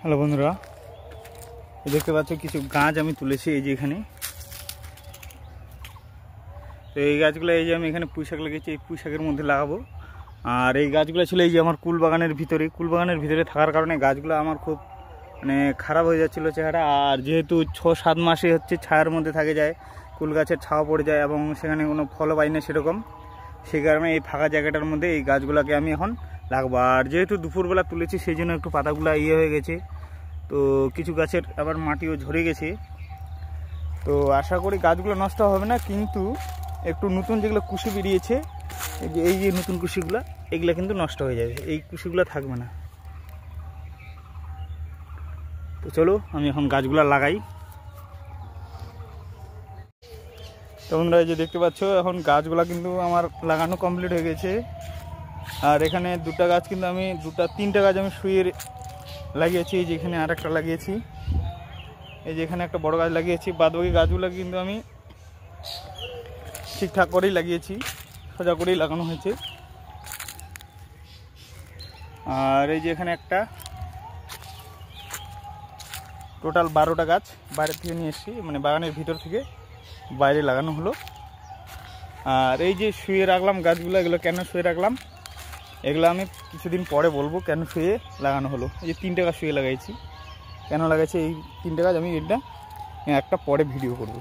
Hello বন্ধুরা, দেখতে পাচ্ছ কিছু গাছ আমি তুলেছি এই যে এখানে। তো এই গাছগুলো এই যে আমি এখানে পুঁইশাক লাগিয়েছি, এই পুঁইশাকের মধ্যে লাগাবো। আর এই গাছগুলো ছিল এই যে আমার কুলবাগানের ভিতরে থাকার কারণে গাছগুলো আমার খুব খারাপ হয়ে যাচ্ছিলো চেহারা। আর যেহেতু 6-7 মাসে হচ্ছে ছায়ার মধ্যে থাকে যায়, কুল গাছের ছাওয়া পড়ে যায় এবং সেখানে কোনো ফলও পাই না সেরকম। সেই কারণে এই ফাঁকা জায়গাটার মধ্যে এই গাছগুলোকে আমি এখন লাগাবো। আর যেহেতু দুপুরবেলা তুলেছি সেই জন্য একটু পাতাগুলো হয়ে গেছে, তো কিছু গাছের আবার মাটিও ঝরে গেছে। তো আশা করি গাছগুলো নষ্ট হবে না, কিন্তু একটু নতুন যেগুলো কুশি বেরিয়েছে এই যে নতুন কুশিগুলো, এগুলো কিন্তু নষ্ট হয়ে যাবে, এই কুশিগুলো থাকবে না। তো চলো আমি এখন গাছগুলো লাগাই। তো তোমরা এই যে দেখতে পাচ্ছ এখন গাছগুলো কিন্তু আমার লাগানো কমপ্লিট হয়ে গেছে। আর এখানে তিনটা গাছ আমি শুয়ে লাগিয়েছি। এই যে এখানে আর একটা লাগিয়েছি, এই যে এখানে একটা বড় গাছ লাগিয়েছি। বাদবাকি গাছগুলো কিন্তু আমি ঠিকঠাক করেই লাগিয়েছি, সোজা করেই লাগানো হয়েছে। আর এই যে এখানে একটা টোটাল 12টা গাছ বাইরে থেকে নিয়ে এসেছি, বাগানের ভিতর থেকে বাইরে লাগানো হলো। আর এই যে শুয়ে রাখলাম গাছগুলো, এগুলো কেন শুয়ে রাখলাম এগুলো আমি কিছুদিন পরে বলবো কেন শুয়ে লাগানো হলো। এই যে 3টে গাছ শুয়ে লাগাইছি, কেন লাগাইছি এই 3টে গাছ আমি একটা পরে ভিডিও করব।